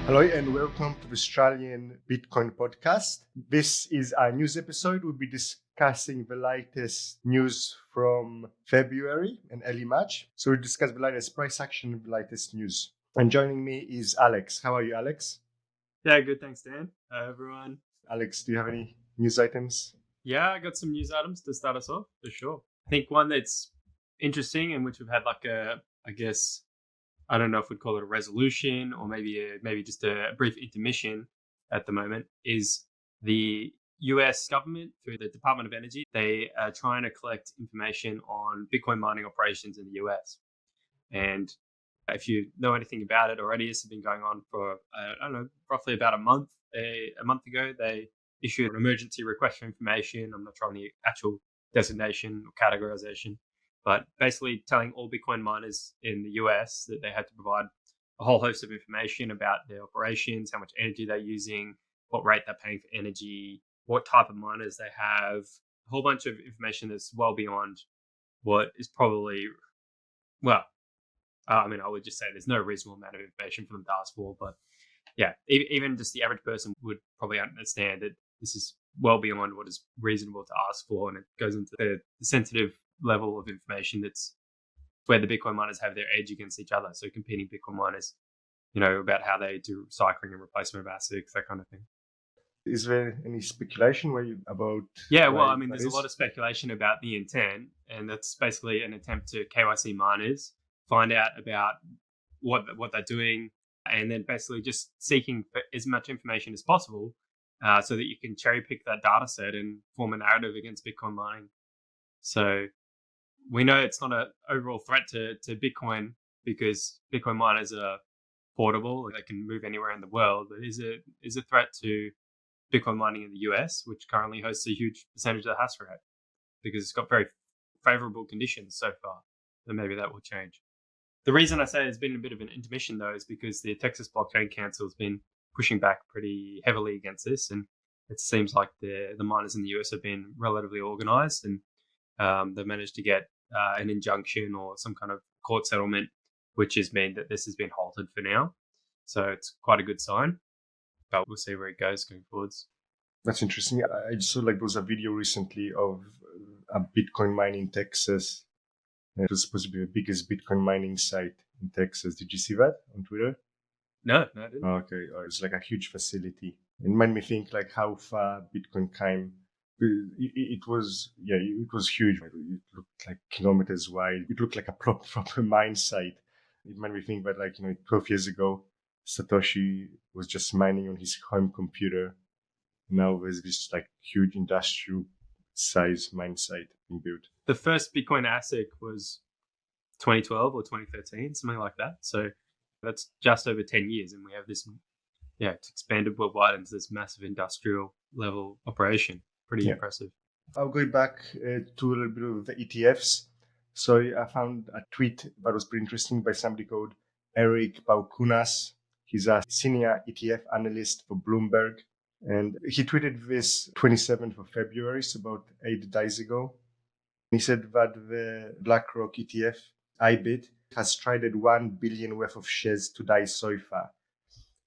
Hello and welcome to the Australian Bitcoin podcast. This is our news episode. We'll be discussing the latest news from February and early March. So we'll discuss the latest price action and the latest news. And joining me is Alex. How are you, Alex? Yeah, good. Thanks, Dan. Everyone. Alex, do you have any news items? Yeah, I got some news items to start us off for sure. I think one that's interesting and which we've had I don't know if we'd call it a resolution or maybe just a brief intermission at the moment is the US government through the Department of Energy. They are trying to collect information on Bitcoin mining operations in the US. And if you know anything about it already, this has been going on for, roughly about a month. A month ago, they issued an emergency request for information. I'm not sure on the actual designation or categorization, but basically telling all Bitcoin miners in the US that they had to provide a whole host of information about their operations, how much energy they're using, what rate they're paying for energy, what type of miners they have, a whole bunch of information that's well beyond what is probably, I would just say there's no reasonable amount of information for them to ask for, but yeah, even just the average person would probably understand that this is well beyond what is reasonable to ask for, and it goes into the sensitive level of information that's where the Bitcoin miners have their edge against each other. So competing Bitcoin miners, about how they do recycling and replacement of ASICs, that kind of thing. Is there any speculation about? Yeah, well, there's a lot of speculation about the intent, and that's basically an attempt to KYC miners, find out about what they're doing, and then basically just seeking for as much information as possible so that you can cherry pick that data set and form a narrative against Bitcoin mining. So we know it's not an overall threat to Bitcoin because Bitcoin miners are portable, they can move anywhere in the world, but is a threat to Bitcoin mining in the US, which currently hosts a huge percentage of the hash rate because it's got very favorable conditions so far. So maybe that will change. The reason I say there's been a bit of an intermission, though, is because the Texas Blockchain Council has been pushing back pretty heavily against this, and it seems like the miners in the US have been relatively organized, and they've managed to get an injunction or some kind of court settlement, which has meant that this has been halted for now. So it's quite a good sign, but we'll see where it goes going forwards. That's interesting. I just saw there was a video recently of a Bitcoin mine in Texas. It was supposed to be the biggest Bitcoin mining site in Texas. Did you see that on Twitter? No, I didn't. Okay, it's like a huge facility. It made me think how far Bitcoin came. It was huge. It looked like kilometers wide. It looked like a proper mine site. It made me think that 12 years ago, Satoshi was just mining on his home computer. Now there's this huge industrial size mine site being built. The first Bitcoin ASIC was 2012 or 2013, something like that. So that's just over 10 years. And we have this, it's expanded worldwide into this massive industrial level operation. Pretty impressive. I'll go back to a little bit of the ETFs. So I found a tweet that was pretty interesting by somebody called Eric Baukunas. He's a senior ETF analyst for Bloomberg. And he tweeted this 27th of February, so about 8 days ago. He said that the BlackRock ETF, IBIT, has traded 1 billion worth of shares today so far,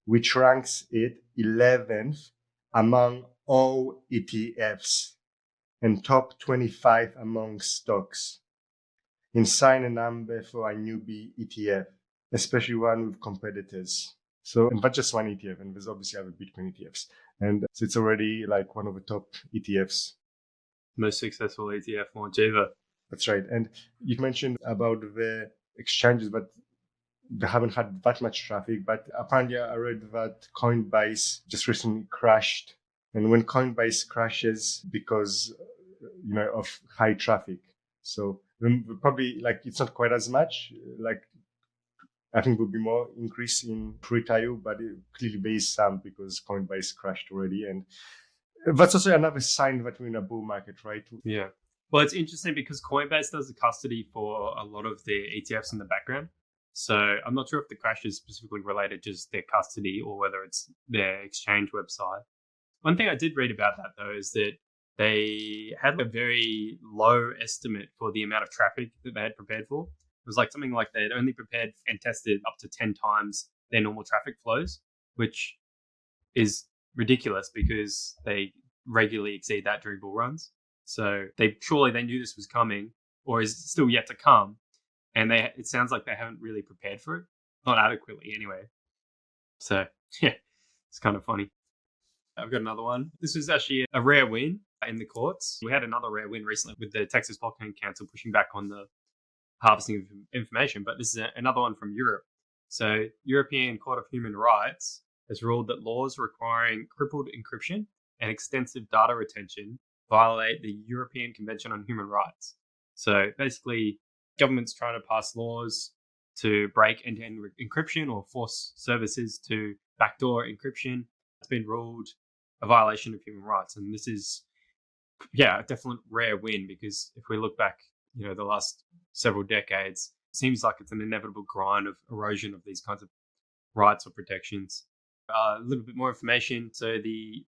which ranks it 11th among all ETFs and top 25 among stocks. Insane a number for a newbie ETF, especially one with competitors. So, and that's just one ETF, and there's obviously other Bitcoin ETFs. And so it's already one of the top ETFs. Most successful ETF launch ever. That's right. And you mentioned about the exchanges, but they haven't had that much traffic. But apparently I read that Coinbase just recently crashed. And when Coinbase crashes because, of high traffic. So probably it's not quite as much. I think will be more increase in retail, but clearly there is some because Coinbase crashed already. And that's also another sign that we're in a bull market, right? Yeah. Well, it's interesting because Coinbase does the custody for a lot of the ETFs in the background. So I'm not sure if the crash is specifically related to just their custody or whether it's their exchange website. One thing I did read about that, though, is that they had a very low estimate for the amount of traffic that they had prepared for. It was something like they had only prepared and tested up to 10 times their normal traffic flows. which is ridiculous because they regularly exceed that during bull runs. So they knew this was coming, or is still yet to come, and it sounds like they haven't really prepared for it, not adequately anyway. So yeah, it's kind of funny. I've got another one. This was actually a rare win in the courts. We had another rare win recently with the Texas Blockchain Council pushing back on the harvesting of information, but this is another one from Europe. So European Court of Human Rights has ruled that laws requiring crippled encryption and extensive data retention violate the European Convention on Human Rights. So basically, governments trying to pass laws to break end-to-end encryption or force services to backdoor encryption. It's been ruled a violation of human rights. And this is, a definite rare win, because if we look back, the last several decades, it seems like it's an inevitable grind of erosion of these kinds of rights or protections. A little bit more information. So the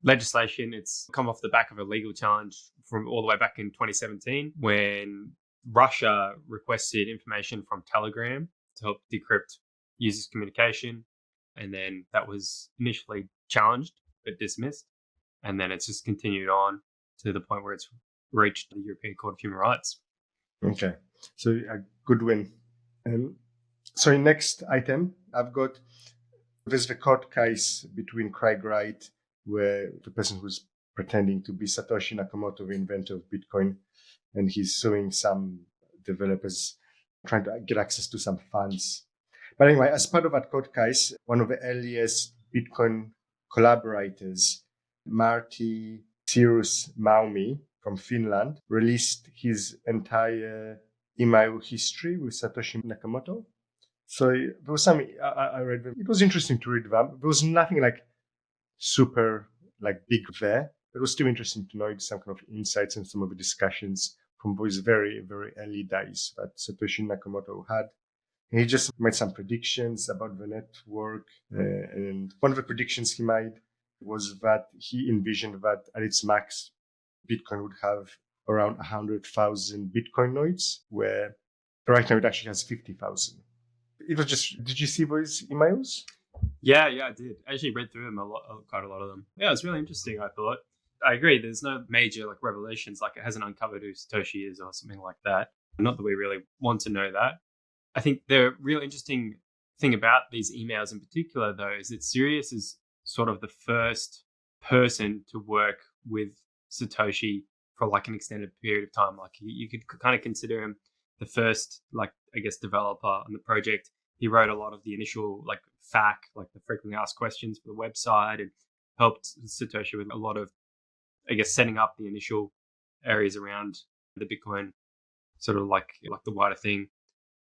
legislation, it's come off the back of a legal challenge from all the way back in 2017 when Russia requested information from Telegram to help decrypt users' communication. And then that was initially challenged but dismissed. And then it's just continued on to the point where it's reached the European Court of Human Rights. Okay, so a good win. So next item, I've got, there's the court case between Craig Wright, where the person who's pretending to be Satoshi Nakamoto, the inventor of Bitcoin, and he's suing some developers trying to get access to some funds. But anyway, as part of that court case, one of the earliest Bitcoin collaborators, Martti Cyrus Maumi from Finland, released his entire email history with Satoshi Nakamoto. So there was some, I read them. It was interesting to read them. There was nothing like super like big there, but it was still interesting to know some kind of insights and some of the discussions from those very, very early days that Satoshi Nakamoto had. And he just made some predictions about the network. And one of the predictions he made was that he envisioned that at its max, Bitcoin would have around 100,000 Bitcoin nodes, where right now it actually has 50,000. It was just, did you see those emails? Yeah, I did. I actually read through them quite a lot of them. Yeah, it's really interesting, I thought. I agree. There's no major revelations, like it hasn't uncovered who Satoshi is or something like that. Not that we really want to know that. I think the real interesting thing about these emails in particular, though, is that Sirius is sort of the first person to work with Satoshi for an extended period of time. Like you could kind of consider him the first, developer on the project. He wrote a lot of the initial FAQ, the frequently asked questions for the website, and helped Satoshi with a lot of, setting up the initial areas around the Bitcoin, sort of like the wider thing,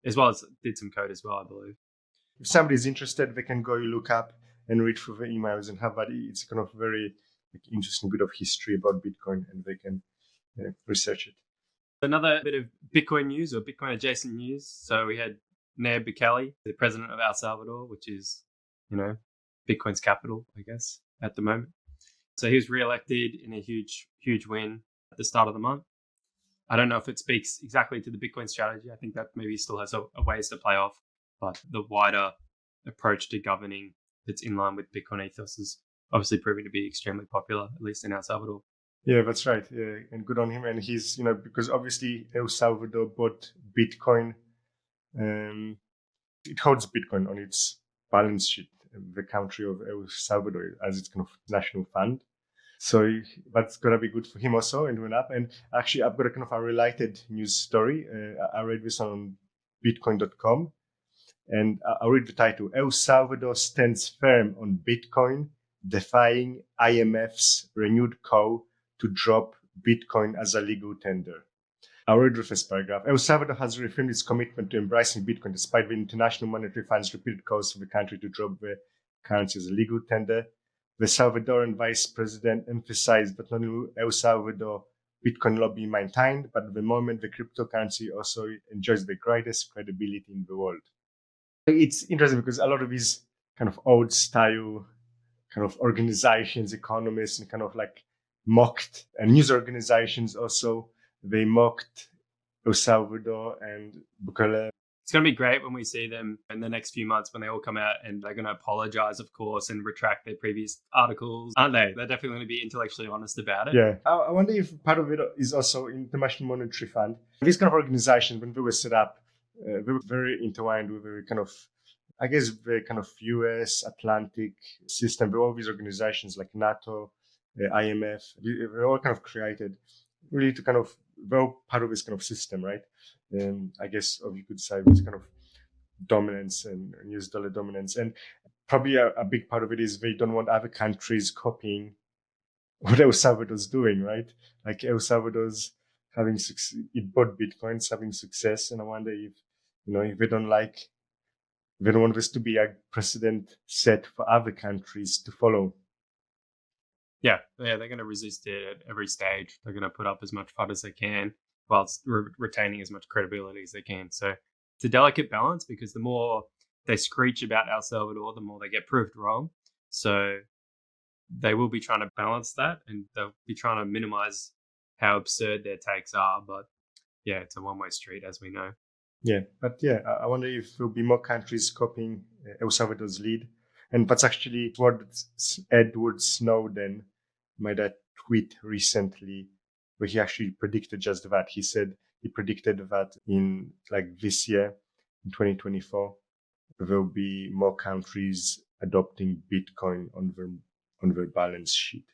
as well as did some code as well, I believe. If somebody's interested, they can go look up and read through the emails and have that. It's kind of very interesting bit of history about Bitcoin, and they can research it. Another bit of Bitcoin news or Bitcoin adjacent news. So we had Nayib Bukele, the president of El Salvador, which is, Bitcoin's capital, I guess, at the moment. So he was re-elected in a huge, huge win at the start of the month. I don't know if it speaks exactly to the Bitcoin strategy. I think that maybe still has a ways to play off, but the wider approach to governing that's in line with Bitcoin ethos is obviously proving to be extremely popular, at least in El Salvador. Yeah, that's right. Yeah, and good on him. And he's, because obviously El Salvador bought Bitcoin. It holds Bitcoin on its balance sheet, the country of El Salvador, as its kind of national fund. So that's going to be good for him also, and went up. And actually, I've got a kind of a related news story. I read this on bitcoin.com, and I'll read the title. El Salvador stands firm on Bitcoin, defying IMF's renewed call to drop Bitcoin as a legal tender. I'll read the first paragraph. El Salvador has reaffirmed its commitment to embracing Bitcoin despite the International Monetary Fund's repeated calls for the country to drop the currency as a legal tender. The Salvadoran vice president emphasized that not only El Salvador Bitcoin lobby maintained, but at the moment the cryptocurrency also enjoys the greatest credibility in the world. It's interesting because a lot of these kind of old style kind of organizations, economists, and kind of mocked, and news organizations also, they mocked El Salvador and Bukele It's going to be great when we see them in the next few months when they all come out and they're going to apologize, of course, and retract their previous articles, aren't they? They're definitely going to be intellectually honest about it. Yeah. I wonder if part of it is also International Monetary Fund. These kind of organizations, when they were set up, they were very intertwined with a kind of, I guess, very kind of US Atlantic system. All these organizations like NATO, IMF, they were all kind of created really to kind of, they're all part of this kind of system, right? I guess, or you could say, this kind of dominance and US dollar dominance. And probably a big part of it is they don't want other countries copying what El Salvador's doing, right? Like El Salvador's having it bought Bitcoins, having success. And I wonder if, if they don't they don't want this to be a precedent set for other countries to follow. Yeah, they're going to resist it at every stage. They're going to put up as much FUD as they can whilst retaining as much credibility as they can. So it's a delicate balance because the more they screech about El Salvador, the more they get proved wrong. So they will be trying to balance that, and they'll be trying to minimize how absurd their takes are. But yeah, it's a one-way street, as we know. Yeah, but yeah, I wonder if there'll be more countries copying El Salvador's lead. And that's actually what Edward Snowden made a tweet recently where he actually predicted just that. He said he predicted that in like this year, in 2024, there'll be more countries adopting Bitcoin on their balance sheet.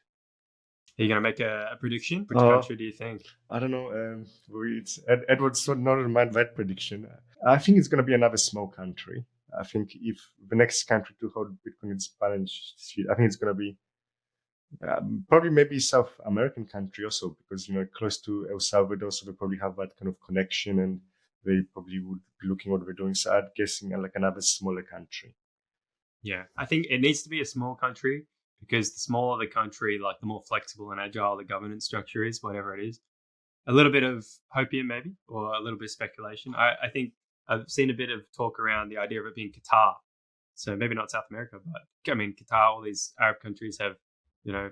Are you going to make a prediction? Which country do you think? I don't know. It's Edward Snowden made that prediction. I think it's going to be another small country. I think if the next country to hold Bitcoin in its balance sheet, I think it's going to be probably maybe South American country also, because close to El Salvador, so they probably have that kind of connection, and they probably would be looking what we're doing. So I'm guessing like another smaller country. Yeah, I think it needs to be a small country because the smaller the country, like the more flexible and agile the governance structure is, whatever it is. A little bit of hopium maybe, or a little bit of speculation. I think I've seen a bit of talk around the idea of it being Qatar. So maybe not South America, but I mean, Qatar, all these Arab countries have,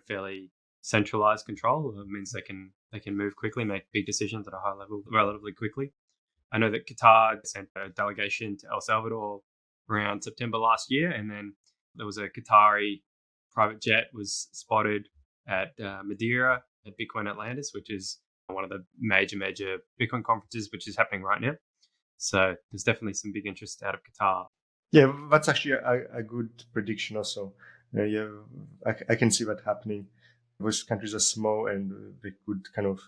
fairly centralized control. It means they can move quickly, make big decisions at a high level relatively quickly. I know that Qatar sent a delegation to El Salvador around September last year, and then there was a Qatari private jet was spotted at Madeira at Bitcoin Atlantis, which is one of the major Bitcoin conferences, which is happening right now. So there's definitely some big interest out of Qatar. Yeah, that's actually a good prediction also. Yeah, I can see that happening. Those countries are small and they could kind of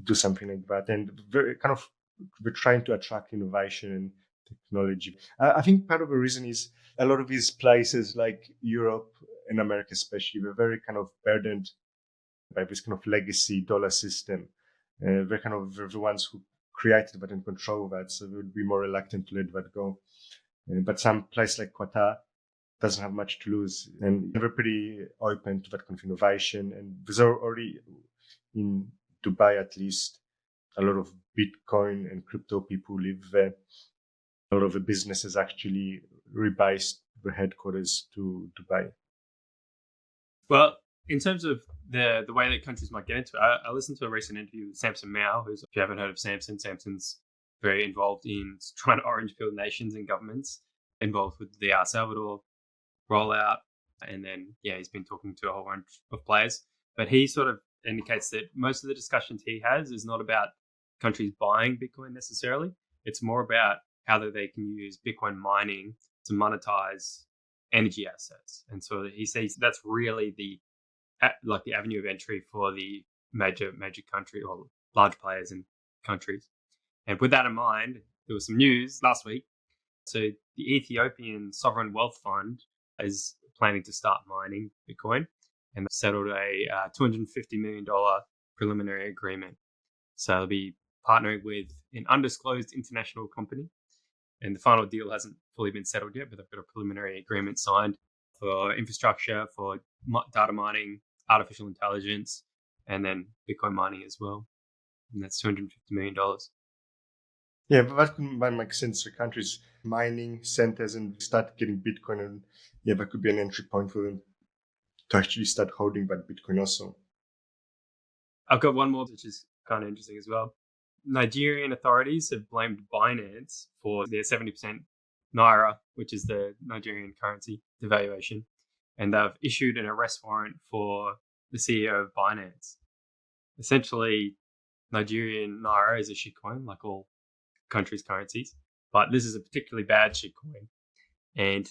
do something like that. And we're trying to attract innovation and technology. I think part of the reason is a lot of these places like Europe and America especially, they're very kind of burdened by this kind of legacy dollar system. They're kind of the ones who created that and control that, so they would be more reluctant to let that go. But some place like Qatar doesn't have much to lose, and they're pretty open to that kind of innovation. And there's already in Dubai, at least, a lot of Bitcoin and crypto people live there. A lot of the businesses actually rebased their headquarters to Dubai. Well, in terms of the way that countries might get into it, I listened to a recent interview with Samson Mao, who's, if you haven't heard of Samson, Samson's very involved in trying to orange pill nations and governments, involved with the El Salvador rollout. And then, he's been talking to a whole bunch of players. But he sort of indicates that most of the discussions he has is not about countries buying Bitcoin necessarily. It's more about how they can use Bitcoin mining to monetize energy assets. And so he says that's really the avenue of entry for the major country or large players in countries. And with that in mind, there was some news last week. So the Ethiopian Sovereign Wealth Fund is planning to start mining Bitcoin and settled a $250 million preliminary agreement. So they'll be partnering with an undisclosed international company. And the final deal hasn't fully been settled yet, but they've got a preliminary agreement signed for infrastructure, for data mining, artificial intelligence, and then Bitcoin mining as well. And that's $250 million. Yeah, but that makes sense for countries mining centers and start getting Bitcoin. And that could be an entry point for them to actually start holding that Bitcoin also. I've got one more, which is kind of interesting as well. Nigerian authorities have blamed Binance for their 70% Naira, which is the Nigerian currency devaluation, and they've issued an arrest warrant for the CEO of Binance. Essentially, Nigerian Naira is a shitcoin, like all countries' currencies, but this is a particularly bad shitcoin. And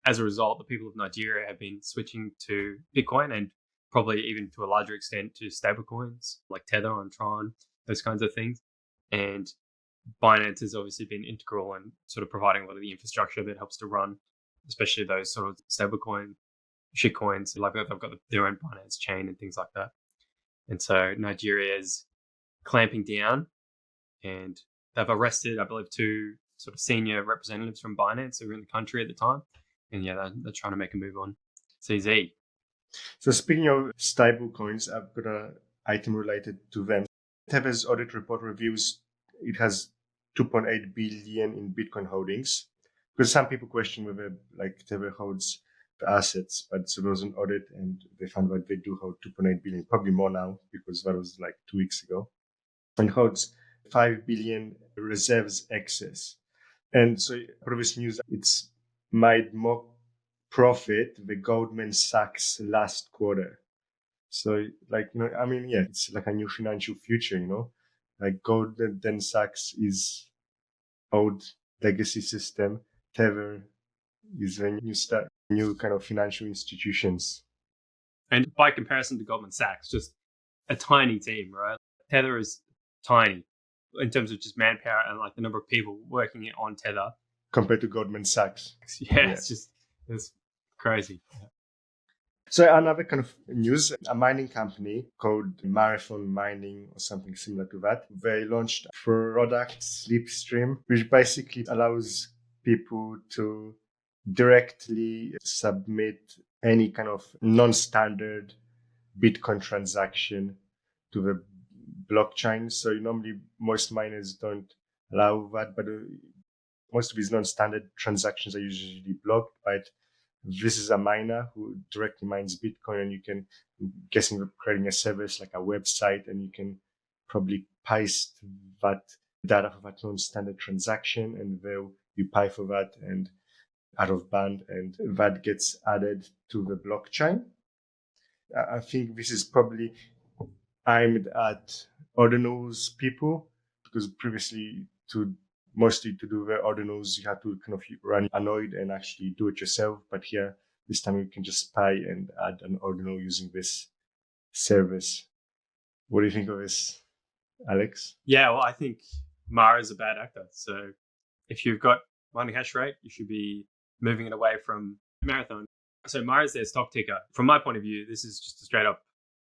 as a result, the people of Nigeria have been switching to Bitcoin and probably even to a larger extent to stablecoins like Tether on Tron, those kinds of things. And Binance has obviously been integral in sort of providing a lot of the infrastructure that helps to run, especially those sort of stablecoin shitcoins. Like they've got their own Binance chain and things like that. And so Nigeria is clamping down, and they've arrested, I believe, 2 sort of senior representatives from Binance who were in the country at the time. And yeah, they're trying to make a move on CZ. So speaking of stable coins, I've got an item related to them. Tether's audit report reveals it has 2.8 billion in Bitcoin holdings, because some people question whether like Tether holds the assets, but so there was an audit and they found that they do hold 2.8 billion, probably more now because that was like 2 weeks ago, and holds 5 billion reserves excess. And so previous news, it's made more profit the Goldman Sachs last quarter. So like, I mean, yeah, it's like a new financial future, like Goldman Sachs is old legacy system. Tether is a new kind of financial institutions. And by comparison to Goldman Sachs, just a tiny team, right? Tether is tiny in terms of just manpower and like the number of people working on Tether compared to Goldman Sachs. Yeah. It's crazy. Yeah. So another kind of news, a mining company called Marathon Mining or something similar to that, they launched a product Slipstream, which basically allows people to directly submit any kind of non-standard Bitcoin transaction to the blockchain. So normally most miners don't allow that, but most of these non-standard transactions are usually blocked. But this is a miner who directly mines Bitcoin, and you can, I'm guessing, creating a service like a website, and you can probably paste that data for that non-standard transaction, and you pay for that and out of band, and that gets added to the blockchain. I think this is probably aimed at ordinals people, because previously mostly to do the ordinals, you have to kind of run a node and actually do it yourself. But here, this time you can just pay and add an ordinal using this service. What do you think of this, Alex? Yeah, well, I think Mara is a bad actor. So if you've got mining hash rate, you should be moving it away from Marathon. So Mara is their stock ticker. From my point of view, this is just a straight up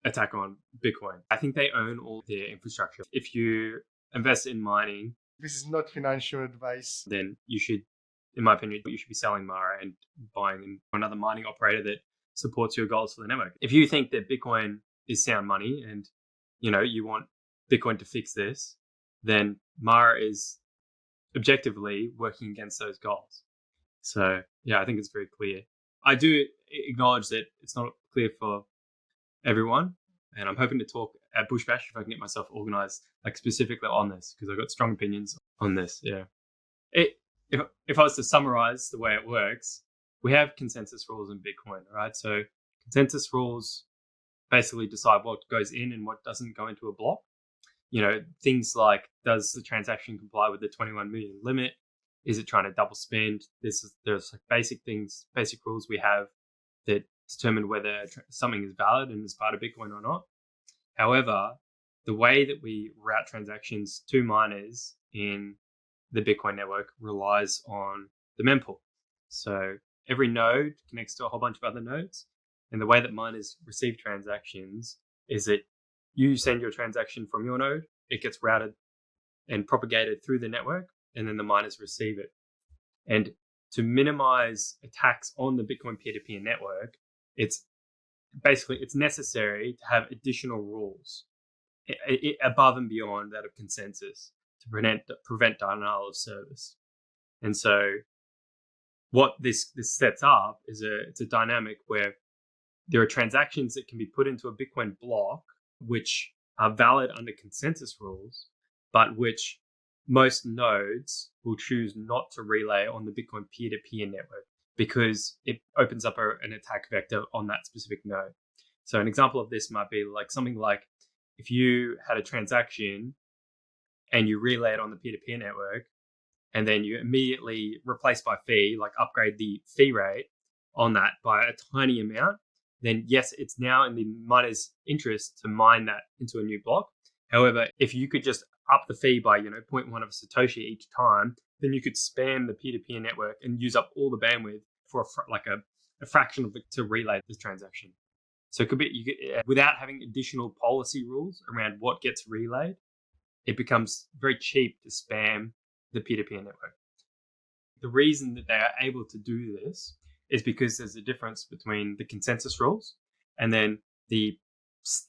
attack on Bitcoin. I think they own all their infrastructure. If you invest in mining, this is not financial advice, then you should, in my opinion, you should be selling Mara and buying another mining operator that supports your goals for the network. If you think that Bitcoin is sound money and you want Bitcoin to fix this, then Mara is objectively working against those goals. So yeah, I think it's very clear. I do acknowledge that it's not clear for everyone, and I'm hoping to talk at Bush Bash if I can get myself organized, like specifically on this, because I've got strong opinions on this. Yeah. If I was to summarize the way it works, we have consensus rules in Bitcoin, right? So consensus rules basically decide what goes in and what doesn't go into a block. Things like, does the transaction comply with the 21 million limit? Is it trying to double spend? There's like basic rules we have that determine whether something is valid and is part of Bitcoin or not. However, the way that we route transactions to miners in the Bitcoin network relies on the mempool. So every node connects to a whole bunch of other nodes. And the way that miners receive transactions is that you send your transaction from your node, it gets routed and propagated through the network, and then the miners receive it. And to minimize attacks on the Bitcoin peer-to-peer network, it's necessary to have additional rules above and beyond that of consensus to prevent denial of service. And so what this sets up is it's a dynamic where there are transactions that can be put into a Bitcoin block which are valid under consensus rules, but which most nodes will choose not to relay on the Bitcoin peer-to-peer network because it opens up an attack vector on that specific node. So an example of this might be like something like if you had a transaction and you relay it on the peer-to-peer network, and then you immediately replace by fee, like upgrade the fee rate on that by a tiny amount, then yes, it's now in the miner's interest to mine that into a new block. However, if you could just up the fee by 0.1 of a Satoshi each time, then you could spam the peer-to-peer network and use up all the bandwidth for a fraction of it to relay this transaction. So it could be without having additional policy rules around what gets relayed, it becomes very cheap to spam the peer-to-peer network. The reason that they are able to do this is because there's a difference between the consensus rules and then the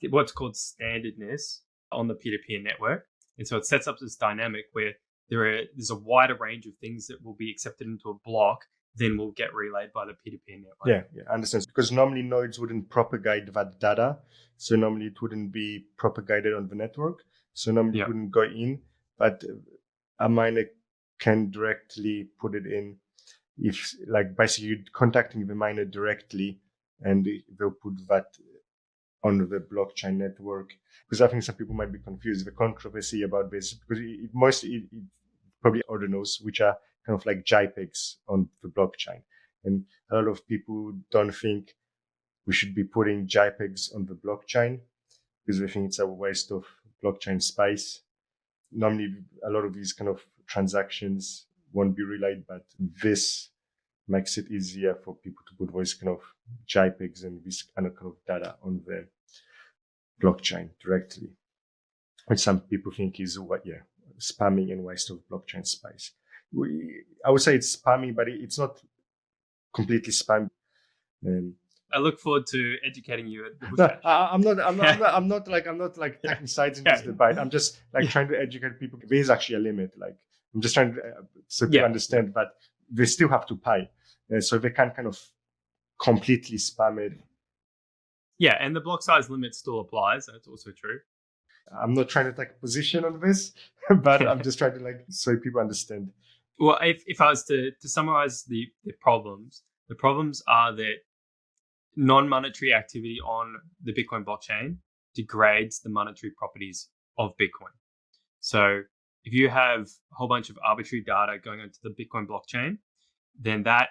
what's called standardness on the peer-to-peer network. And so it sets up this dynamic where there's a wider range of things that will be accepted into a block than will get relayed by the peer-to-peer network. Yeah, I understand. Because normally nodes wouldn't propagate that data. So normally it wouldn't be propagated on the network. So normally it wouldn't go in, but a miner can directly put it in if like basically you're contacting the miner directly and they'll put that on the blockchain network. Because I think some people might be confused. The controversy about this, because it probably other nodes which are kind of like JPEGs on the blockchain. And a lot of people don't think we should be putting JPEGs on the blockchain because they think it's a waste of blockchain space. Normally, a lot of these kind of transactions won't be relayed, but this makes it easier for people to put those kind of JPEGs and this kind of data on the blockchain directly, which some people think is spamming and waste of blockchain space. I would say it's spammy, but it's not completely spam. I look forward to educating you at the Bush. I'm not taking sides in this debate. I'm just trying to educate people. There is actually a limit. Like I'm just trying to so people understand that they still have to pay, so they can't kind of completely spam it. Yeah, and the block size limit still applies. That's also true. I'm not trying to take a position on this, but I'm just trying to so people understand. Well, if I was to summarize the problems are that non-monetary activity on the Bitcoin blockchain degrades the monetary properties of Bitcoin. So if you have a whole bunch of arbitrary data going onto the Bitcoin blockchain, then that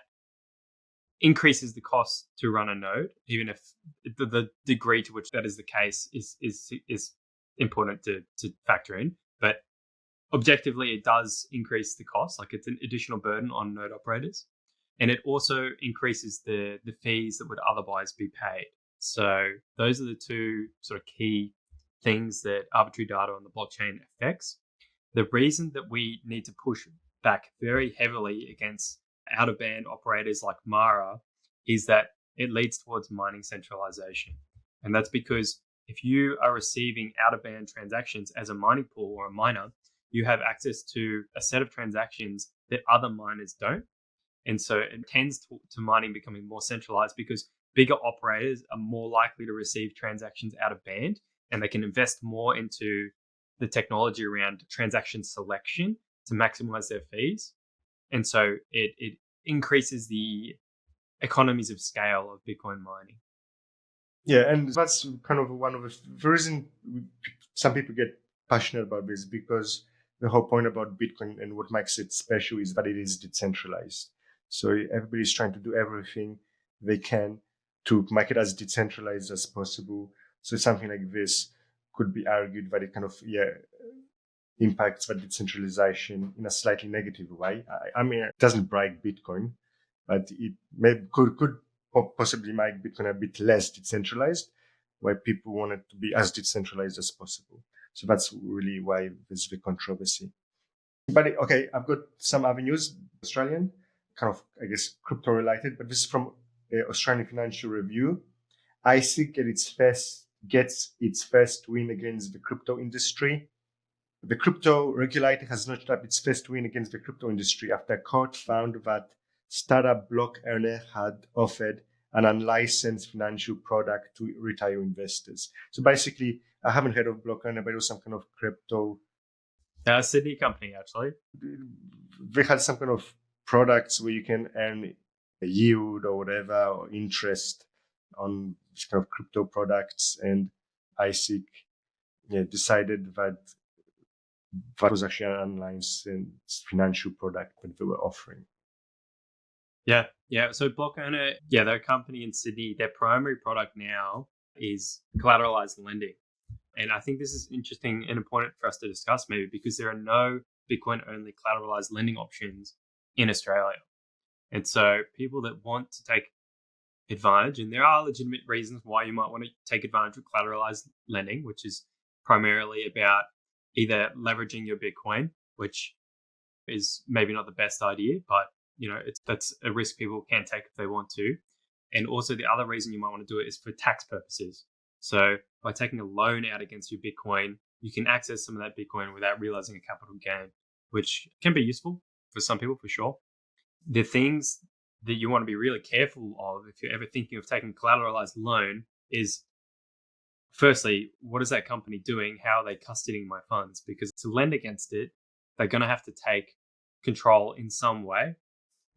increases the cost to run a node, even if the degree to which that is the case is important to factor in. But objectively, it does increase the cost. Like it's an additional burden on node operators. And it also increases the fees that would otherwise be paid. So those are the two sort of key things that arbitrary data on the blockchain affects. The reason that we need to push back very heavily against out-of-band operators like Mara is that it leads towards mining centralization. And that's because if you are receiving out-of-band transactions as a mining pool or a miner, you have access to a set of transactions that other miners don't. And so it tends to mining becoming more centralized because bigger operators are more likely to receive transactions out of band, and they can invest more into the technology around transaction selection to maximize their fees. And so it increases the economies of scale of Bitcoin mining. Yeah, and that's kind of one of the reason some people get passionate about this, because the whole point about Bitcoin and what makes it special is that it is decentralized. So everybody's trying to do everything they can to make it as decentralized as possible. So something like this could be argued that it kind of impacts that decentralization in a slightly negative way. I mean, it doesn't break Bitcoin, but it could possibly make Bitcoin a bit less decentralized, where people want it to be as decentralized as possible. So that's really why there's the controversy. But okay, I've got some avenues, Australian, kind of, I guess, crypto related, but this is from Australian Financial Review. ASIC gets its first win against the crypto industry. The crypto regulator has notched up its first win against the crypto industry after a court found that startup Block Earner had offered an unlicensed financial product to retail investors. So basically, I haven't heard of Block Earner, but it was some kind of crypto Sydney company, actually. They had some kind of products where you can earn a yield or whatever, or interest on this kind of crypto products. And ISIC, decided that that was actually an online financial product that they were offering. Yeah, yeah. So Block Owner, they're a company in Sydney. Their primary product now is collateralized lending. And I think this is interesting and important for us to discuss, maybe because there are no Bitcoin only collateralized lending options in Australia. And so people that want to take advantage, and there are legitimate reasons why you might want to take advantage of collateralized lending, which is primarily about either leveraging your Bitcoin, which is maybe not the best idea, but that's a risk people can take if they want to. And also the other reason you might want to do it is for tax purposes. So by taking a loan out against your Bitcoin, you can access some of that Bitcoin without realizing a capital gain, which can be useful for some people for sure. The things that you want to be really careful of if you're ever thinking of taking a collateralized loan is, firstly, what is that company doing? How are they custodying my funds? Because to lend against it, they're going to have to take control in some way.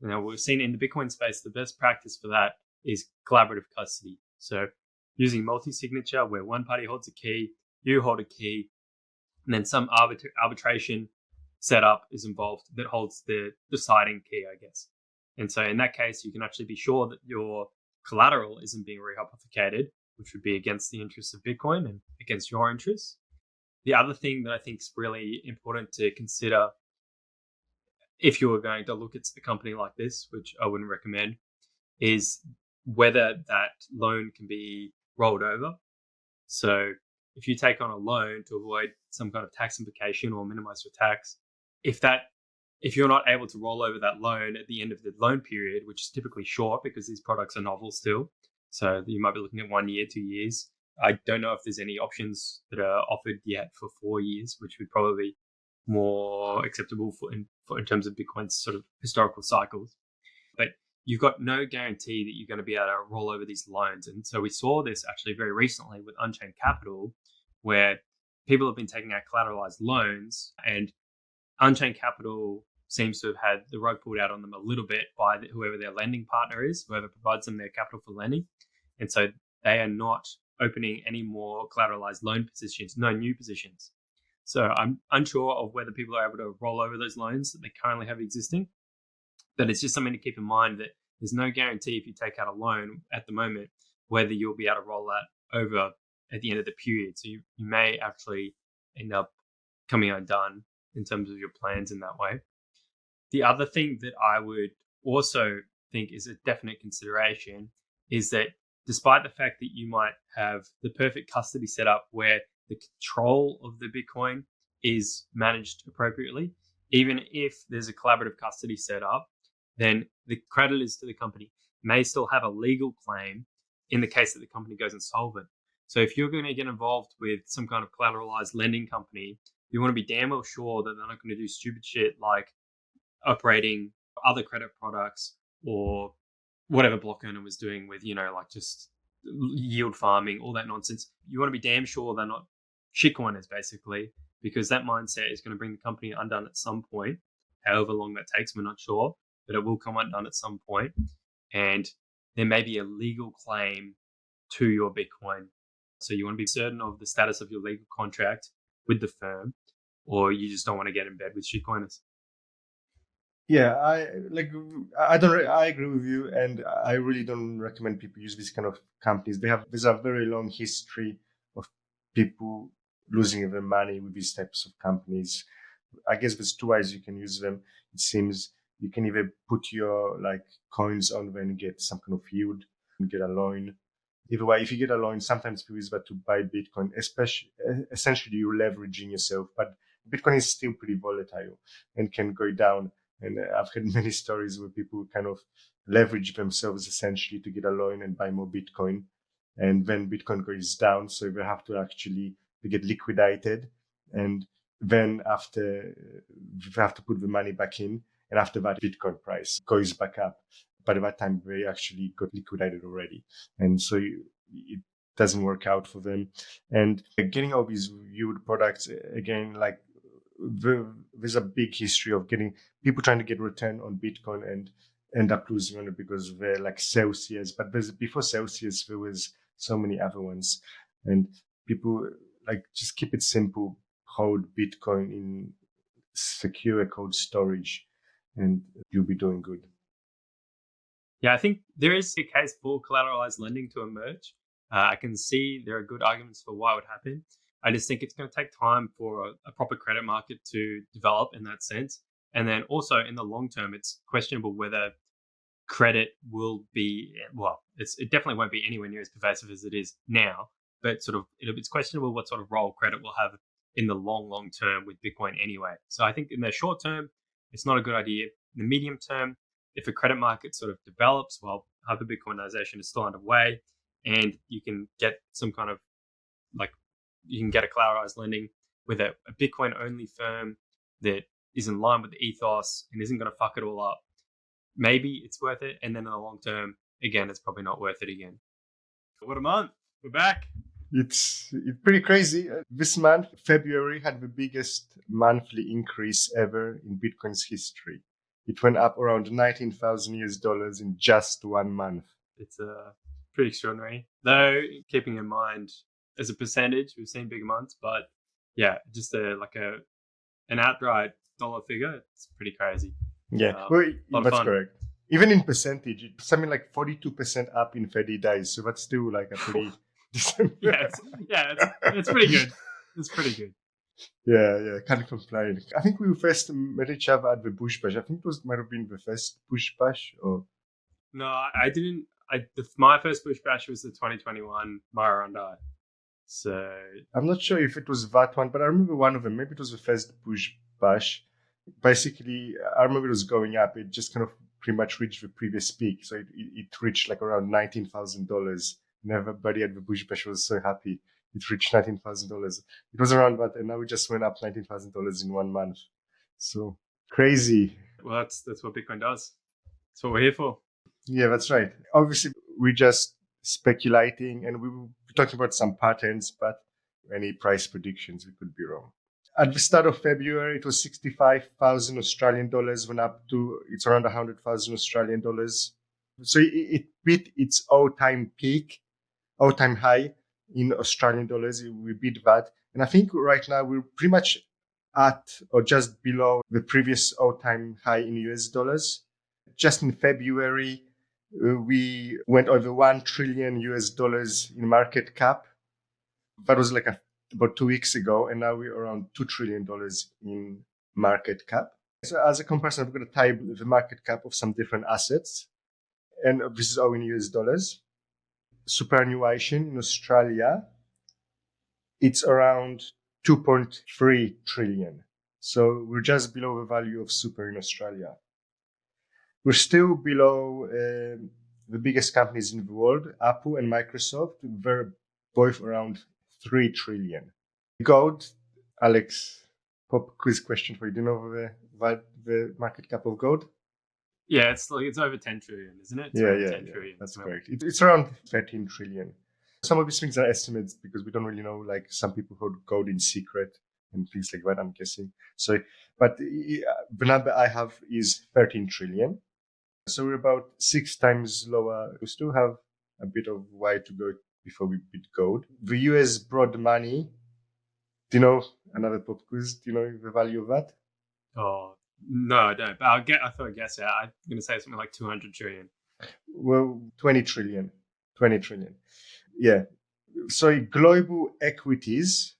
We've seen in the Bitcoin space, the best practice for that is collaborative custody. So using multi-signature where one party holds a key, you hold a key, and then some arbitration setup is involved that holds the deciding key, I guess. And so in that case, you can actually be sure that your collateral isn't being rehypothecated, which would be against the interests of Bitcoin and against your interests. The other thing that I think is really important to consider if you were going to look at a company like this, which I wouldn't recommend, is whether that loan can be rolled over. So if you take on a loan to avoid some kind of tax implication or minimize your tax, if you're not able to roll over that loan at the end of the loan period, which is typically short because these products are novel still, so you might be looking at 1 year, 2 years. I don't know if there's any options that are offered yet for 4 years, which would probably be more acceptable in terms of Bitcoin's sort of historical cycles. But you've got no guarantee that you're going to be able to roll over these loans. And so we saw this actually very recently with Unchained Capital, where people have been taking out collateralized loans, and Unchained Capital seems to have had the rug pulled out on them a little bit by whoever their lending partner is, whoever provides them their capital for lending. And so they are not opening any more collateralized loan positions, no new positions. So I'm unsure of whether people are able to roll over those loans that they currently have existing. But it's just something to keep in mind that there's no guarantee if you take out a loan at the moment whether you'll be able to roll that over at the end of the period. So you may actually end up coming undone in terms of your plans in that way. The other thing that I would also think is a definite consideration is that despite the fact that you might have the perfect custody setup where the control of the Bitcoin is managed appropriately, even if there's a collaborative custody setup, then the creditors to the company may still have a legal claim in the case that the company goes insolvent. So if you're going to get involved with some kind of collateralized lending company, you want to be damn well sure that they're not going to do stupid shit like operating other credit products or whatever Block Owner was doing with, like just yield farming, all that nonsense. You want to be damn sure they're not shitcoiners, basically, because that mindset is going to bring the company undone at some point. However long that takes, we're not sure, but it will come undone at some point. And there may be a legal claim to your Bitcoin. So you want to be certain of the status of your legal contract with the firm, or you just don't want to get in bed with shitcoiners. Yeah, I agree with you, and I really don't recommend people use these kind of companies. There's a very long history of people losing their money with these types of companies. I guess there's two ways you can use them. It seems you can either put your coins on them and get some kind of yield and get a loan. Either way, if you get a loan, sometimes people use that to buy Bitcoin, especially essentially you're leveraging yourself, but Bitcoin is still pretty volatile and can go down. And I've heard many stories where people kind of leverage themselves essentially to get a loan and buy more Bitcoin. And then Bitcoin goes down, so they have to actually get liquidated. And then after, they have to put the money back in. And after that, Bitcoin price goes back up. By that time, they actually got liquidated already. And so it doesn't work out for them. And getting all these yield products, again, there's a big history of getting people trying to get return on Bitcoin and end up losing on it because they're like Celsius. But before Celsius, there was so many other ones, and people like just keep it simple, hold Bitcoin in secure cold storage, and you'll be doing good. Yeah, I think there is a case for collateralized lending to emerge. I can see there are good arguments for why it would happen. I just think it's going to take time for a proper credit market to develop in that sense. And then also in the long term, it's questionable whether credit will be, well, it definitely won't be anywhere near as pervasive as it is now, but sort of it's questionable what sort of role credit will have in the long term with Bitcoin anyway. So I think in the short term, it's not a good idea. In the medium term, if a credit market sort of develops, well, hyper Bitcoinization is still underway, and you can get some kind of like you can get a collateralized lending with a Bitcoin only firm that is in line with the ethos and isn't going to fuck it all up. Maybe it's worth it, and then in the long term, again, it's probably not worth it again. What a month! We're back. It's pretty crazy. This month, February, had the biggest monthly increase ever in Bitcoin's history. It went up around 19,000 US dollars in just 1 month. It's pretty extraordinary. Though, keeping in mind, as a percentage, we've seen bigger months, but yeah, just an outright dollar figure, it's pretty crazy. Yeah, that's correct. Even in percentage, it's something like 42% up in 30 days. So that's still like a pretty decent. It's pretty good. It's pretty good. Yeah, can't complain. I think we first met each other at the Bush Bash. I think it might have been the first Bush Bash, or no, I didn't. My first Bush Bash was the 2021 Mara. So I'm not sure if it was that one, but I remember one of them. Maybe it was the first Bush Bash. Basically, I remember it was going up. It just kind of pretty much reached the previous peak. So it reached like around $19,000. And everybody at the Bush Bash was so happy. It reached $19,000. It was around that, and now it just went up $19,000 in 1 month. So crazy. Well, that's what Bitcoin does. That's what we're here for. Yeah, that's right. Obviously, we're just speculating, and we were talking about some patterns, but any price predictions, we could be wrong. At the start of February, it was 65,000 Australian dollars, went up to, it's around 100,000 Australian dollars. So it beat its all-time peak, all-time high in Australian dollars. We beat that. And I think right now we're pretty much at or just below the previous all-time high in US dollars. Just in February, we went over 1 trillion US dollars in market cap. That was like about 2 weeks ago, and now we're around $2 trillion in market cap. So as a comparison, I'm going to type the market cap of some different assets, and this is all in US dollars. Superannuation in Australia, it's around 2.3 trillion. So we're just below the value of super in Australia. We're still below the biggest companies in the world, Apple and Microsoft. They're both around 3 trillion. Gold, Alex, pop quiz question for you. Do you know the market cap of gold? Yeah, it's over 10 trillion, isn't it? Yeah, that's correct. It's around 13 trillion. Some of these things are estimates because we don't really know, like some people hold gold in secret and things like that, I'm guessing. So, but the number I have is 13 trillion. So we're about 6 times lower. We still have a bit of way to go before we beat gold. The US broad money, do you know, another pop quiz, do you know the value of that? Oh, no, I don't. But I thought I'd guess it. I'm going to say something like 200 trillion. Well, 20 trillion. 20 trillion. Yeah. So global equities,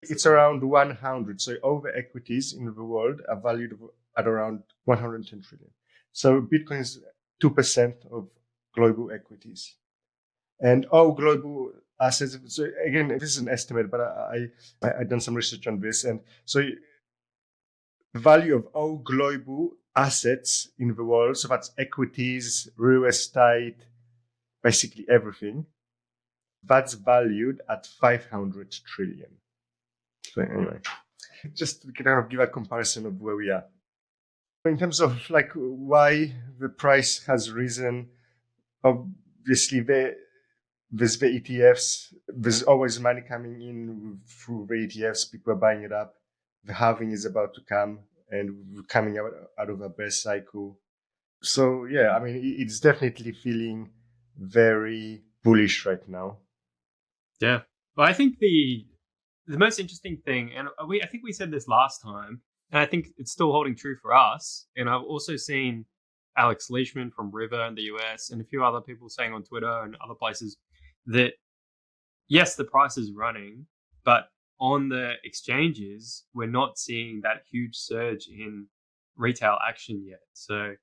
it's around 100. So all the equities in the world are valued at around 110 trillion. So Bitcoin is 2% of global equities. And all global assets, so again, this is an estimate, but I done some research on this. And so the value of all global assets in the world, so that's equities, real estate, basically everything, that's valued at 500 trillion. So anyway, just to kind of give a comparison of where we are. In terms of like why the price has risen, obviously there's the ETFs. There's always money coming in through the ETFs. People are buying it up. the halving is about to come and we're coming out of a bear cycle. So yeah, I mean, it's definitely feeling very bullish right now. Yeah. Well, I think the most interesting thing, and I think we said this last time, and I think it's still holding true for us. And I've also seen Alex Leishman from River in the US and a few other people saying on Twitter and other places that yes, the price is running, but on the exchanges, we're not seeing that huge surge in retail action yet. So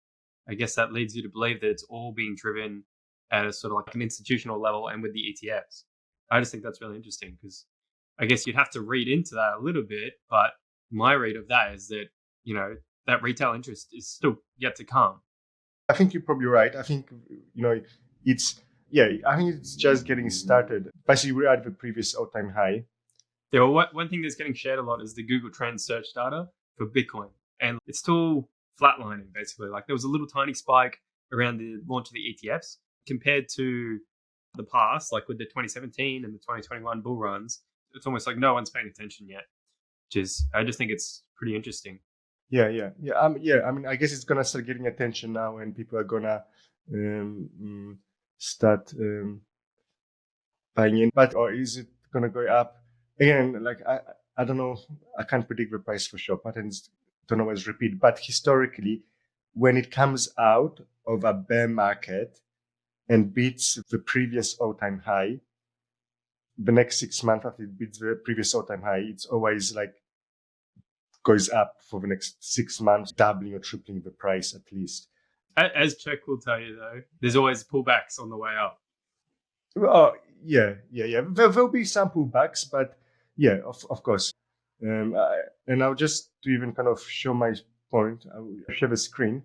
I guess that leads you to believe that it's all being driven at a sort of like an institutional level and with the ETFs. I just think that's really interesting because I guess you'd have to read into that a little bit, but my read of that is that, that retail interest is still yet to come. I think you're probably right. I think, it's, yeah, I think it's just getting started. Basically, we're at the previous all-time high. Yeah, well, one thing that's getting shared a lot is the Google Trends search data for Bitcoin, and it's still flatlining basically. Like there was a little tiny spike around the launch of the ETFs compared to the past, like with the 2017 and the 2021 bull runs. It's almost like no one's paying attention yet, which is I just think it's pretty interesting. Yeah. I mean, I guess it's gonna start getting attention now, and people are gonna start buying in. But or is it gonna go up again? Like I don't know. I can't predict the price for sure. Patterns don't always repeat. But historically, when it comes out of a bear market and beats the previous all-time high, the next 6 months after it beats the previous all-time high, it's always like goes up for the next 6 months, doubling or tripling the price at least. As Chuck will tell you, though, there's always pullbacks on the way up. Oh, yeah. There'll be some pullbacks, but yeah, of course. And I'll just to even kind of show my point, I'll share the screen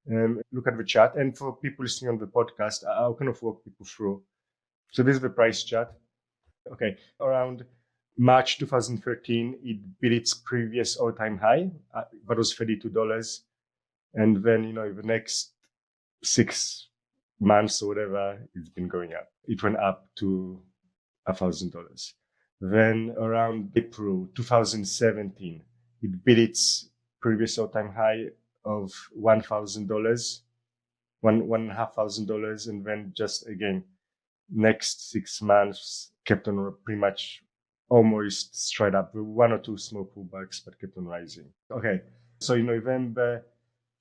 and look at the chart. And for people listening on the podcast, I'll kind of walk people through. So this is the price chart. Okay, around March 2013, it beat its previous all-time high, that was $32. And then, the next 6 months or whatever, it's been going up. It went up to $1,000. Then around April 2017, it beat its previous all-time high of $1,000, $1,500, and then just again, next 6 months kept on pretty much almost straight up, with one or two small pullbacks, but kept on rising. Okay, so in November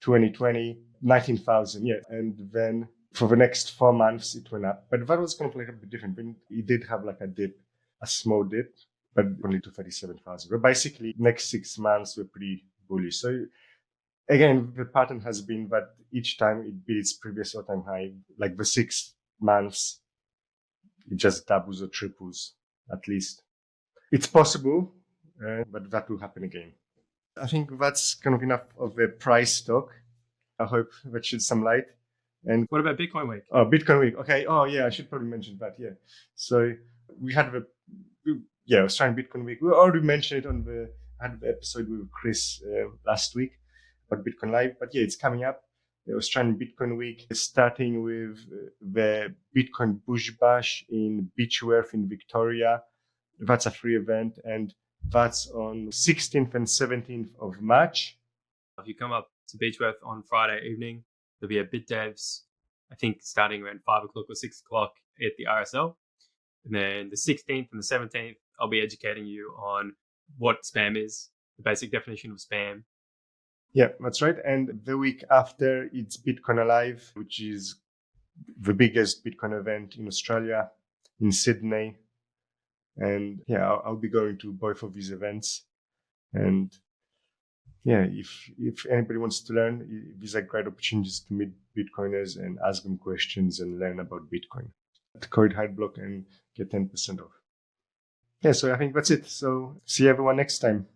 2020, 19,000, yeah, and then for the next 4 months it went up, but that was kind of like a bit different. It did have like a small dip, but only to 37,000. But basically, next 6 months were pretty bullish. So again, the pattern has been that each time it beat its previous all-time high, like the 6 months, it just doubles or triples at least. It's possible, but that will happen again. I think that's kind of enough of a price talk. I hope that sheds some light. And what about Bitcoin Week? Oh, Bitcoin Week. Okay. Oh, yeah. I should probably mention that. Yeah. So we had Australian Bitcoin Week. We already mentioned it had the episode with Chris last week about Bitcoin Live. But yeah, it's coming up. The Australian Bitcoin Week is starting with the Bitcoin Bush Bash in Beechworth in Victoria. That's a free event, and that's on 16th and 17th of March. If you come up to Beechworth on Friday evening, there'll be a BitDevs, I think starting around 5 o'clock or 6 o'clock at the RSL. And then the 16th and the 17th, I'll be educating you on what spam is, the basic definition of spam. Yeah, that's right. And the week after, it's Bitcoin Alive, which is the biggest Bitcoin event in Australia, in Sydney. And yeah, I'll be going to both of these events. And yeah, if anybody wants to learn, these are great opportunities to meet Bitcoiners and ask them questions and learn about Bitcoin. Code HydeBlock and get 10% off. Yeah, so I think that's it. So see everyone next time.